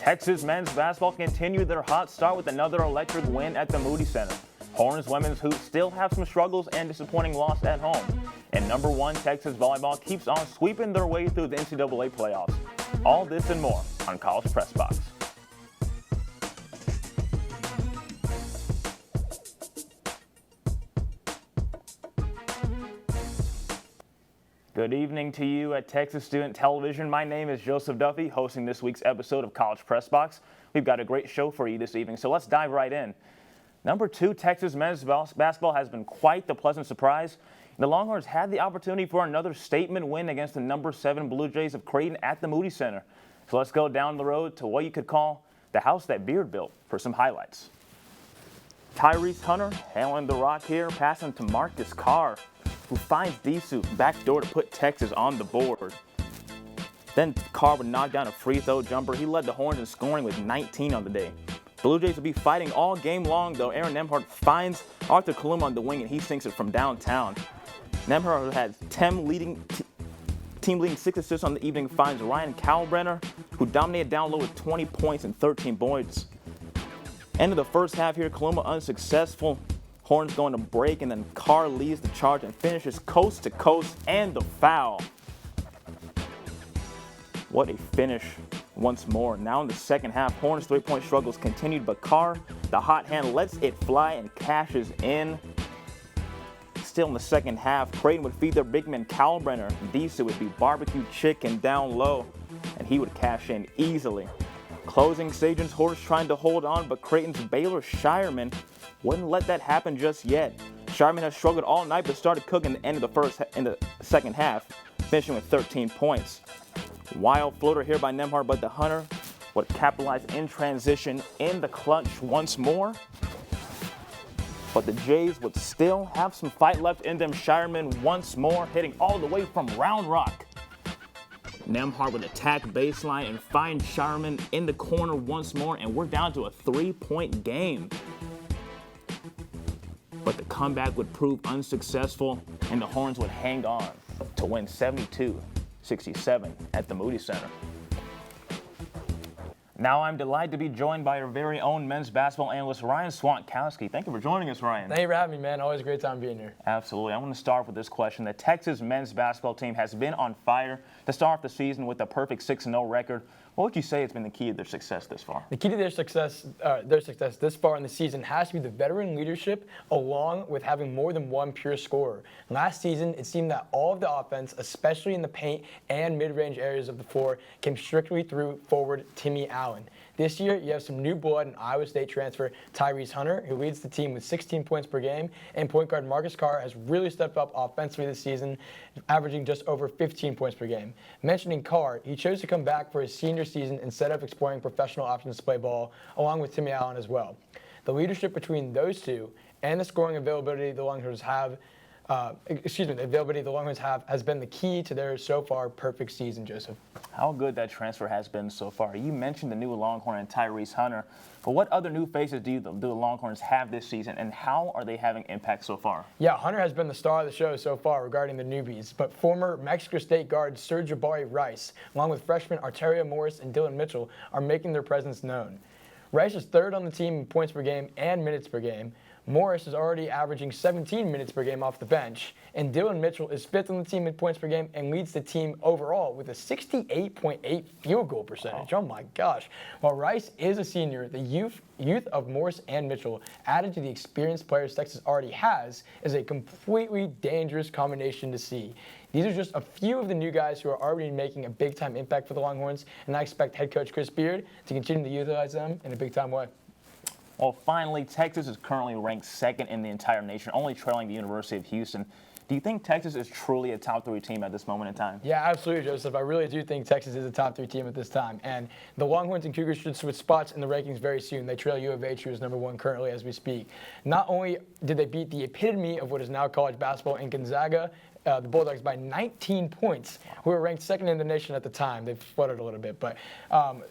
Texas men's basketball continued their hot start with another electric win at the Moody Center. Hornets women's hoops still have some struggles and disappointing loss at home. And number one Texas volleyball keeps on sweeping their way through the NCAA playoffs. All this and more on College Press Box. Good evening to you at Texas Student Television. My name is Joseph Duffey, hosting this week's episode of College Press Box. We've got a great show for you this evening, so let's dive right in. Number two, Texas men's basketball has been quite the pleasant surprise. The Longhorns had the opportunity for another statement win against the number 7 Bluejays of Creighton at the Moody Center. So let's go down the road to what you could call the house that Beard built for some highlights. Tyrese Hunter handling the rock here, passing to Marcus Carr, who finds Disu backdoor to put Texas on the board. Then Carr would knock down a free throw jumper. He led the Horns in scoring with 19 on the day. Blue Jays will be fighting all game long, though. Aaron Nemhart finds Arthur Kaluma on the wing, and he sinks it from downtown. Nemhart had team leading 6 assists on the evening, finds Ryan Kalbrenner, who dominated down low with 20 points and 13 points. End of the first half here, Kaluma unsuccessful. Horns going to break, and then Carr leads the charge and finishes coast to coast, and the foul. What a finish once more. Now in the second half, Horns' three-point struggles continued, but Carr, the hot hand, lets it fly and cashes in. Still in the second half, Creighton would feed their big man Kalbrenner. Disu would be barbecue chicken down low, and he would cash in easily. Closing Sajan's Horse trying to hold on, but Creighton's Baylor Shireman wouldn't let that happen just yet. Shireman has struggled all night, but started cooking at the end of the second half, finishing with 13 points. Wild floater here by Nemhart, but the Hunter would capitalize in transition in the clutch once more. But the Jays would still have some fight left in them. Shireman once more hitting all the way from Round Rock. Nemhart would attack baseline and find Shireman in the corner once more, and we're down to a 3-point game. But the comeback would prove unsuccessful, and the Horns would hang on to win 72-67 at the Moody Center. Now I'm delighted to be joined by our very own men's basketball analyst, Ryan Swantkowski. Thank you for joining us, Ryan. Thank you for having me, man. Always a great time being here. Absolutely. I want to start with this question. The Texas men's basketball team has been on fire to start off the season with a perfect 6-0 record. What would you say has been the key to their success this far? The key to their success this far in the season has to be the veteran leadership, along with having more than one pure scorer. Last season, it seemed that all of the offense, especially in the paint and mid-range areas of the floor, came strictly through forward Timmy Allen. This year, you have some new blood in Iowa State transfer Tyrese Hunter, who leads the team with 16 points per game, and point guard Marcus Carr has really stepped up offensively this season, averaging just over 15 points per game. Mentioning Carr, he chose to come back for his senior season instead of exploring professional options to play ball, along with Timmy Allen as well. The leadership between those two and the scoring availability the Longhorns have has been the key to their so far perfect season, Joseph. How good that transfer has been so far. You mentioned the new Longhorn and Tyrese Hunter, but what other new faces do the Longhorns have this season, and how are they having impact so far? Yeah, Hunter has been the star of the show so far regarding the newbies, but former Mexico State guard Serge Rice, along with freshmen Arteria Morris and Dylan Mitchell, are making their presence known. Rice is third on the team in points per game and minutes per game. Morris is already averaging 17 minutes per game off the bench, and Dylan Mitchell is fifth on the team in points per game and leads the team overall with a 68.8 field goal percentage. Oh my gosh. While Rice is a senior, the youth of Morris and Mitchell, added to the experienced players Texas already has, is a completely dangerous combination to see. These are just a few of the new guys who are already making a big-time impact for the Longhorns, and I expect head coach Chris Beard to continue to utilize them in a big-time way. Well, finally, Texas is currently ranked second in the entire nation, only trailing the University of Houston. Do you think Texas is truly a top 3 team at this moment in time? Yeah, absolutely, Joseph. I really do think Texas is a top 3 team at this time. And the Longhorns and Cougars should switch spots in the rankings very soon. They trail U of H, who is number 1 currently as we speak. Not only did they beat the epitome of what is now college basketball in Gonzaga, the Bulldogs by 19 points, who were ranked second in the nation at the time. They've fluttered a little bit, but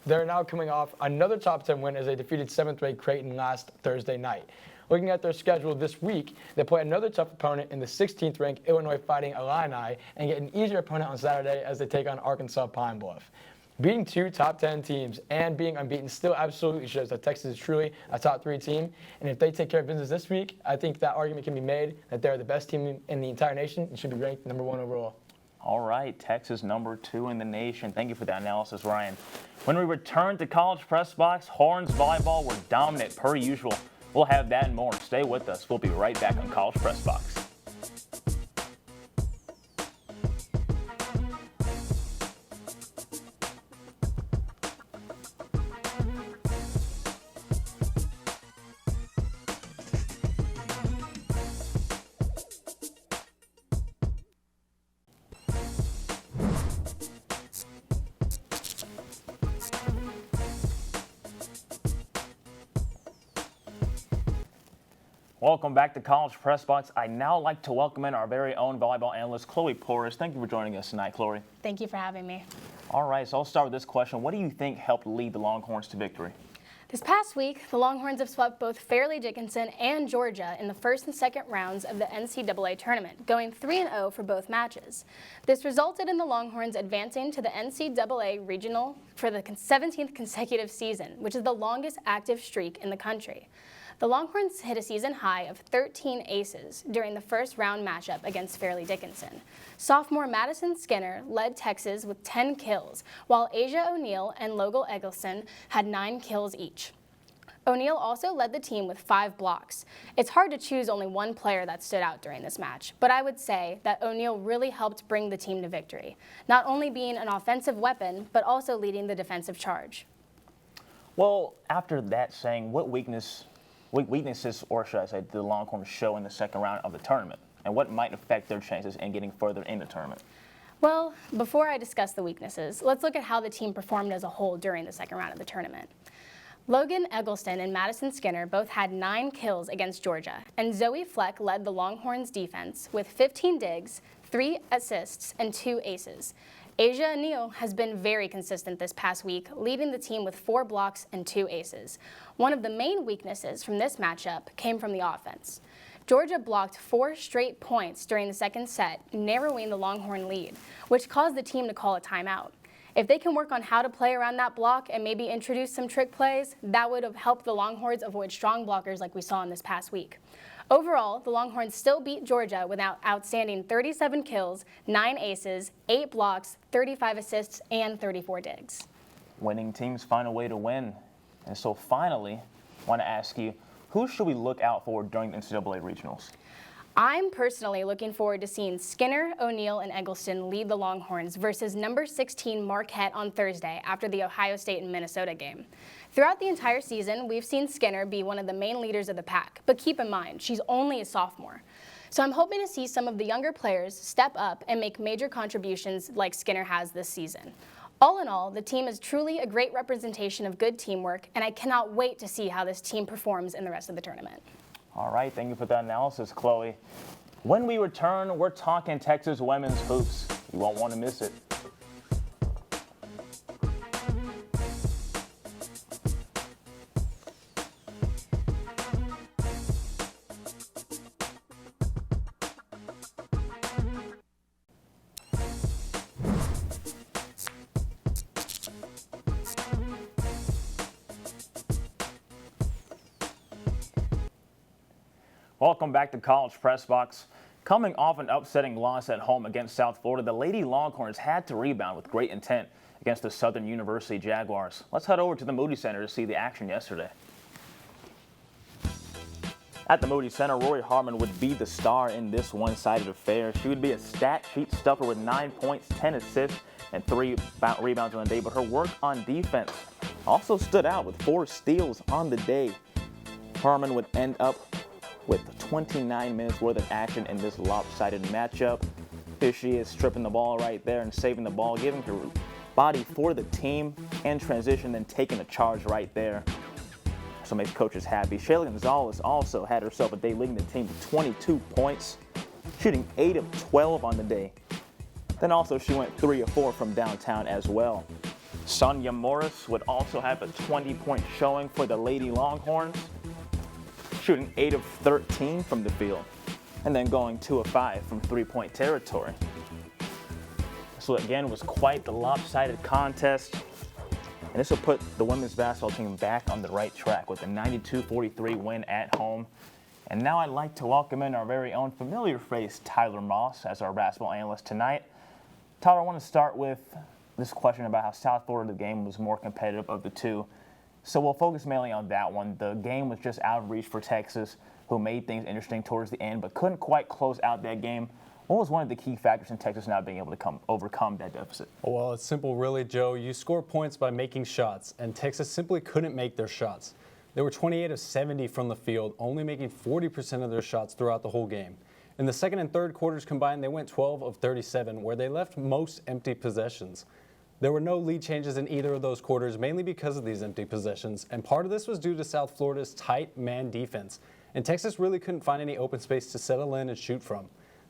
they're now coming off another top 10 win as they defeated 7th-ranked Creighton last Thursday night. Looking at their schedule this week, they play another tough opponent in the 16th-ranked Illinois Fighting Illini and get an easier opponent on Saturday as they take on Arkansas Pine Bluff. Beating two top 10 teams and being unbeaten still absolutely shows that Texas is truly a top 3 team. And if they take care of business this week, I think that argument can be made that they're the best team in the entire nation and should be ranked number 1 overall. All right, Texas number 2 in the nation. Thank you for that analysis, Ryan. When we return to College Press Box, Horns volleyball were dominant per usual. We'll have that and more. Stay with us. We'll be right back on College Press Box. Welcome back to College Press Box. I'd now like to welcome in our very own volleyball analyst, Chloe Porras. Thank you for joining us tonight, Chloe. Thank you for having me. All right, so I'll start with this question. What do you think helped lead the Longhorns to victory? This past week, the Longhorns have swept both Fairleigh Dickinson and Georgia in the first and second rounds of the NCAA tournament, going 3-0 for both matches. This resulted in the Longhorns advancing to the NCAA regional for the 17th consecutive season, which is the longest active streak in the country. The Longhorns hit a season high of 13 aces during the first round matchup against Fairleigh Dickinson. Sophomore Madison Skinner led Texas with 10 kills, while Asia O'Neal and Logan Eggleston had 9 kills each. O'Neal also led the team with 5 blocks. It's hard to choose only one player that stood out during this match, but I would say that O'Neal really helped bring the team to victory, not only being an offensive weapon, but also leading the defensive charge. Well, after that saying, what weaknesses, or should I say, did the Longhorns show in the second round of the tournament? And what might affect their chances in getting further in the tournament? Well, before I discuss the weaknesses, let's look at how the team performed as a whole during the second round of the tournament. Logan Eggleston and Madison Skinner both had 9 kills against Georgia, and Zoe Fleck led the Longhorns defense with 15 digs, 3 assists, and 2 aces. Asia O'Neal has been very consistent this past week, leading the team with 4 blocks and 2 aces. One of the main weaknesses from this matchup came from the offense. Georgia blocked 4 straight points during the second set, narrowing the Longhorn lead, which caused the team to call a timeout. If they can work on how to play around that block and maybe introduce some trick plays, that would have helped the Longhorns avoid strong blockers like we saw in this past week. Overall, the Longhorns still beat Georgia with an outstanding 37 kills, 9 aces, 8 blocks, 35 assists, and 34 digs. Winning teams find a way to win. And so finally, I want to ask you, who should we look out for during the NCAA regionals? I'm personally looking forward to seeing Skinner, O'Neal, and Eggleston lead the Longhorns versus number 16 Marquette on Thursday after the Ohio State and Minnesota game. Throughout the entire season, we've seen Skinner be one of the main leaders of the pack, but keep in mind, she's only a sophomore. So I'm hoping to see some of the younger players step up and make major contributions like Skinner has this season. All in all, the team is truly a great representation of good teamwork, and I cannot wait to see how this team performs in the rest of the tournament. All right, thank you for that analysis, Chloe. When we return, we're talking Texas women's hoops. You won't want to miss it. Welcome back to College Press Box. Coming off an upsetting loss at home against South Florida, the Lady Longhorns had to rebound with great intent against the Southern University Jaguars. Let's head over to the Moody Center to see the action yesterday. At the Moody Center, Rory Harmon would be the star in this one-sided affair. She would be a stat sheet stuffer with 9 points, 10 assists, and 3 rebounds on the day, but her work on defense also stood out with 4 steals on the day. Harmon would end up with 29 minutes worth of action in this lopsided matchup. Here she is stripping the ball right there and saving the ball, giving her body for the team in transition, then taking the charge right there. So makes coaches happy. Shayla Gonzalez also had herself a day, leading the team to 22 points, shooting 8 of 12 on the day. Then also she went 3 of 4 from downtown as well. Sonia Morris would also have a 20-point showing for the Lady Longhorns, shooting 8 of 13 from the field, and then going 2 of 5 from three-point territory. So again, it was quite the lopsided contest. and this will put the women's basketball team back on the right track with a 92-43 win at home. And now I'd like to welcome in our very own familiar face, Tyler Moss, as our basketball analyst tonight. Tyler, I want to start with this question about how South Florida game was more competitive of the two. So we'll focus mainly on that one. The game was just out of reach for Texas, who made things interesting towards the end, but couldn't quite close out that game. What was one of the key factors in Texas not being able to overcome that deficit? Well, it's simple, really, Joe. You score points by making shots, and Texas simply couldn't make their shots. They were 28 of 70 from the field, only making 40% of their shots throughout the whole game. In the second and third quarters combined, they went 12 of 37, where they left most empty possessions. There were no lead changes in either of those quarters, mainly because of these empty possessions, and part of this was due to South Florida's tight man defense, and Texas really couldn't find any open space to settle in and shoot from.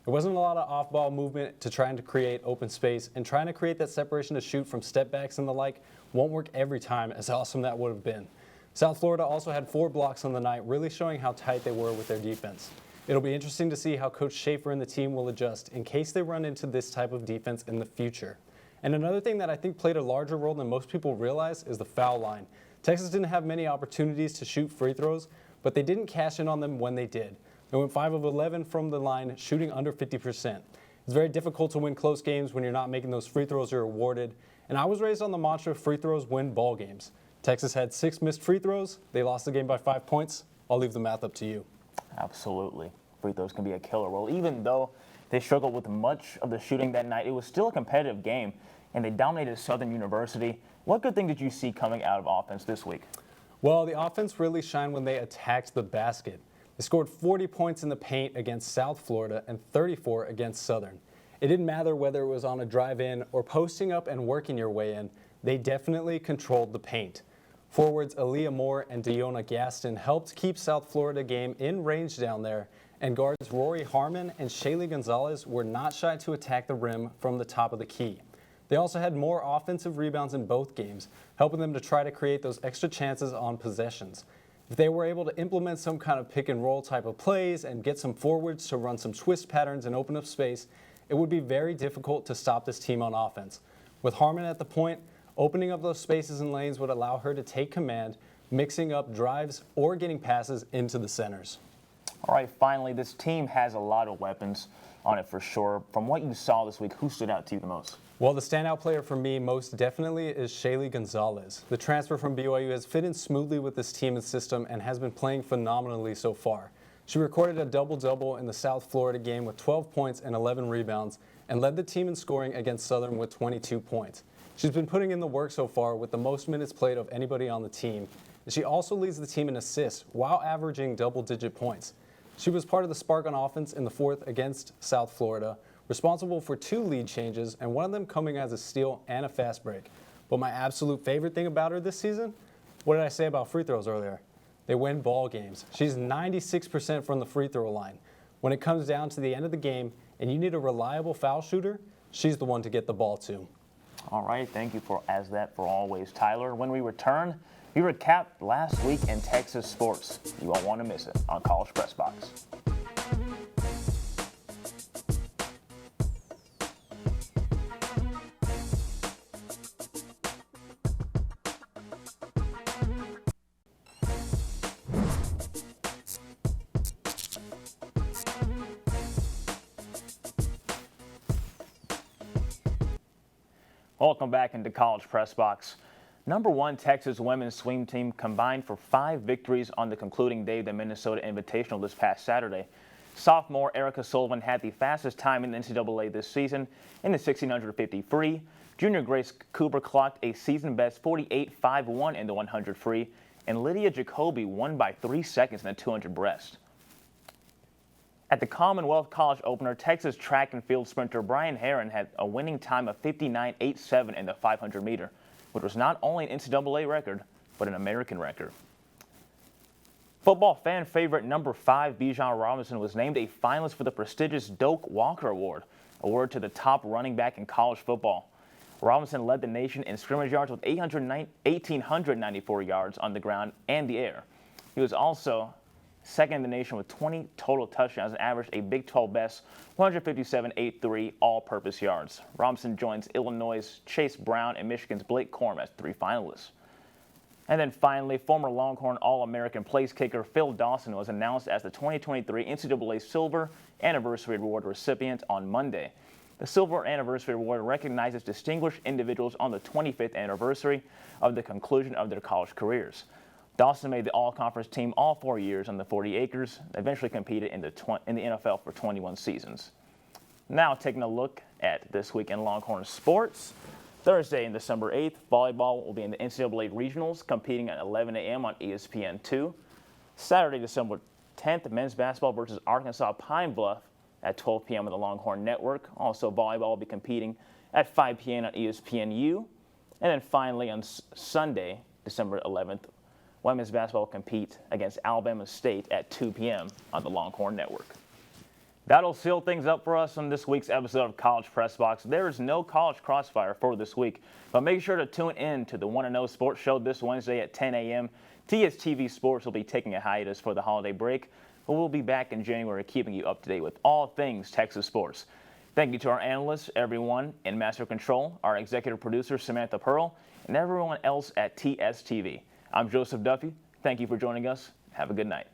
There wasn't a lot of off-ball movement to trying to create open space, and trying to create that separation to shoot from step backs and the like won't work every time, as awesome that would have been. South Florida also had 4 blocks on the night, really showing how tight they were with their defense. It'll be interesting to see how Coach Schaefer and the team will adjust in case they run into this type of defense in the future. And another thing that I think played a larger role than most people realize is the foul line. Texas didn't have many opportunities to shoot free throws, but they didn't cash in on them when they did. They went 5 of 11 from the line, shooting under 50%. It's very difficult to win close games when you're not making those free throws you're awarded. And I was raised on the mantra, free throws win ball games. Texas had 6 missed free throws. They lost the game by 5 points. I'll leave the math up to you. Absolutely. Free throws can be a killer. Well, even though they struggled with much of the shooting that night, it was still a competitive game, and they dominated Southern University. What good thing did you see coming out of offense this week? Well, the offense really shined when they attacked the basket. They scored 40 points in the paint against South Florida and 34 against Southern. It didn't matter whether it was on a drive-in or posting up and working your way in. They definitely controlled the paint. Forwards Aaliyah Moore and Deonna Gaston helped keep South Florida game in range down there, and guards Rory Harmon and Shaylee Gonzalez were not shy to attack the rim from the top of the key. They also had more offensive rebounds in both games, helping them to try to create those extra chances on possessions. If they were able to implement some kind of pick and roll type of plays and get some forwards to run some twist patterns and open up space, it would be very difficult to stop this team on offense. With Harmon at the point, opening up those spaces and lanes would allow her to take command, mixing up drives or getting passes into the centers. All right, finally, this team has a lot of weapons on it for sure. From what you saw this week, who stood out to you the most? Well, the standout player for me most definitely is Shaylee Gonzalez. The transfer from BYU has fit in smoothly with this team and system and has been playing phenomenally so far. She recorded a double-double in the South Florida game with 12 points and 11 rebounds and led the team in scoring against Southern with 22 points. She's been putting in the work so far with the most minutes played of anybody on the team. And she also leads the team in assists while averaging double-digit points. She was part of the spark on offense in the fourth against South Florida, responsible for 2 lead changes, and one of them coming as a steal and a fast break. But my absolute favorite thing about her this season, what did I say about free throws earlier? They win ball games. She's 96% from the free throw line. When it comes down to the end of the game and you need a reliable foul shooter, she's the one to get the ball to. All right, thank you for always, Tyler. When we return, we recap last week in Texas sports. You won't want to miss it on College Press Box. Welcome back into College Press Box. Number 1 Texas women's swim team combined for 5 victories on the concluding day of the Minnesota Invitational this past Saturday. Sophomore Erica Sullivan had the fastest time in the NCAA this season in the 1600 free. Junior Grace Cooper clocked a season-best 48.51 in the 100 free, and Lydia Jacoby won by 3 seconds in the 200 breast. At the Commonwealth College opener, Texas track and field sprinter Brian Herron had a winning time of 59.87 in the 500 meter, which was not only an NCAA record, but an American record. Football fan favorite number 5 Bijan Robinson was named a finalist for the prestigious Doak Walker Award, awarded to the top running back in college football. Robinson led the nation in scrimmage yards with 1,894 yards on the ground and the air. He was also second in the nation with 20 total touchdowns and averaged a Big 12 best 157.83 all-purpose yards. Robinson joins Illinois' Chase Brown and Michigan's Blake Corum as 3 finalists. And then finally, former Longhorn All-American place kicker Phil Dawson was announced as the 2023 NCAA Silver Anniversary Award recipient on Monday. The Silver Anniversary Award recognizes distinguished individuals on the 25th anniversary of the conclusion of their college careers. Dawson made the all-conference team all 4 years on the 40 acres, eventually competed in the NFL for 21 seasons. Now taking a look at this week in Longhorn sports. Thursday, December 8th, volleyball will be in the NCAA Regionals, competing at 11 a.m. on ESPN2. Saturday, December 10th, men's basketball versus Arkansas Pine Bluff at 12 p.m. on the Longhorn Network. Also, volleyball will be competing at 5 p.m. on ESPNU. And then finally, on Sunday, December 11th, women's basketball will compete against Alabama State at 2 p.m. on the Longhorn Network. That'll seal things up for us on this week's episode of College Press Box. There is no college crossfire for this week, but make sure to tune in to the 1-0 Sports Show this Wednesday at 10 a.m. TSTV Sports will be taking a hiatus for the holiday break, but we'll be back in January keeping you up to date with all things Texas sports. Thank you to our analysts, everyone in Master Control, our executive producer Samantha Pearl, and everyone else at TSTV. I'm Joseph Duffey. Thank you for joining us. Have a good night.